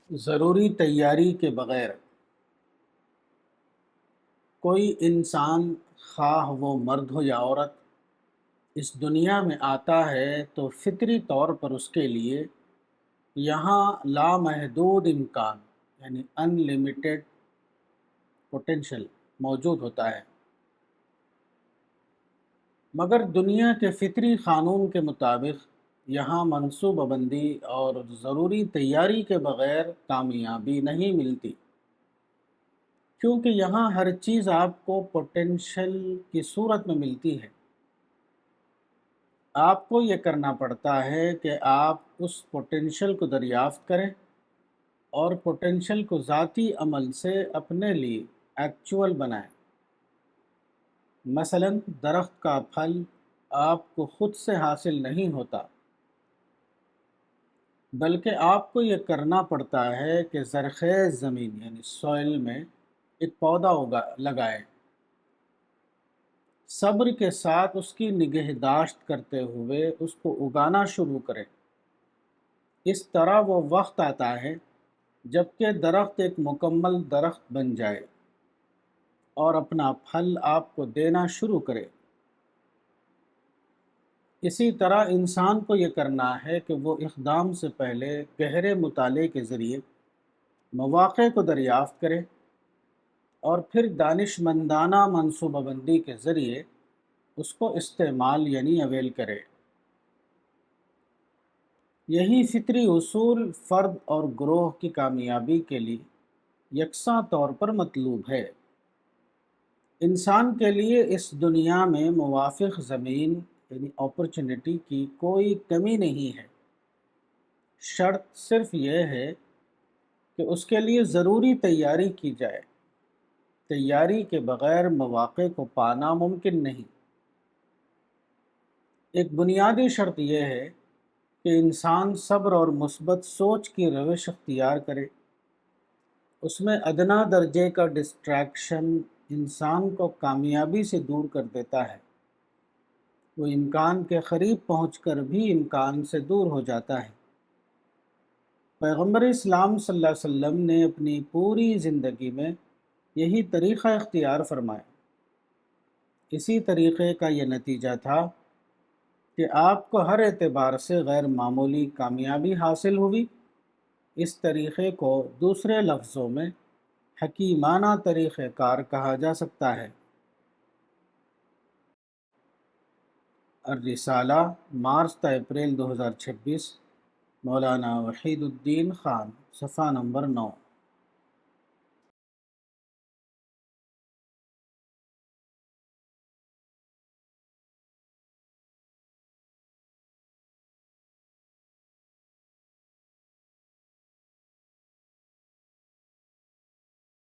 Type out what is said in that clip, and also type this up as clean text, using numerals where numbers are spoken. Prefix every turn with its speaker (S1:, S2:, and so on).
S1: ضروری تیاری کے بغیر کوئی انسان، خواہ وہ مرد ہو یا عورت، اس دنیا میں آتا ہے تو فطری طور پر اس کے لیے یہاں لامحدود امکان یعنی ان لمیٹڈ پوٹینشل موجود ہوتا ہے۔ مگر دنیا کے فطری قانون کے مطابق یہاں منصوبہ بندی اور ضروری تیاری کے بغیر کامیابی نہیں ملتی، کیونکہ یہاں ہر چیز آپ کو پوٹینشل کی صورت میں ملتی ہے۔ آپ کو یہ کرنا پڑتا ہے کہ آپ اس پوٹینشل کو دریافت کریں اور پوٹینشل کو ذاتی عمل سے اپنے لیے ایکچول بنائیں۔ مثلا درخت کا پھل آپ کو خود سے حاصل نہیں ہوتا، بلکہ آپ کو یہ کرنا پڑتا ہے کہ زرخیز زمین یعنی سوئل میں ایک پودا لگائیں، صبر کے ساتھ اس کی نگہداشت کرتے ہوئے اس کو اگانا شروع کریں۔ اس طرح وہ وقت آتا ہے جب کہ درخت ایک مکمل درخت بن جائے اور اپنا پھل آپ کو دینا شروع کرے۔ اسی طرح انسان کو یہ کرنا ہے کہ وہ اقدام سے پہلے گہرے مطالعے کے ذریعے مواقع کو دریافت کرے اور پھر دانش مندانہ منصوبہ بندی کے ذریعے اس کو استعمال یعنی اویل کرے۔ یہی فطری اصول فرد اور گروہ کی کامیابی کے لیے یکساں طور پر مطلوب ہے۔ انسان کے لیے اس دنیا میں موافق زمین یعنی اپرچونٹی کی کوئی کمی نہیں ہے، شرط صرف یہ ہے کہ اس کے لیے ضروری تیاری کی جائے۔ تیاری کے بغیر مواقع کو پانا ممکن نہیں۔ ایک بنیادی شرط یہ ہے کہ انسان صبر اور مثبت سوچ کی روش اختیار کرے۔ اس میں ادنا درجے کا ڈسٹریکشن انسان کو کامیابی سے دور کر دیتا ہے۔ وہ امکان کے قریب پہنچ کر بھی امکان سے دور ہو جاتا ہے۔ پیغمبر اسلام صلی اللہ علیہ وسلم نے اپنی پوری زندگی میں یہی طریقہ اختیار فرمایا۔ اسی طریقے کا یہ نتیجہ تھا کہ آپ کو ہر اعتبار سے غیر معمولی کامیابی حاصل ہوئی۔ اس طریقے کو دوسرے لفظوں میں حکیمانہ طریقہ کار کہا جا سکتا ہے۔ الرسالہ، مارچ تا اپریل 2026، مولانا وحید الدین خان، صفحہ نمبر 9۔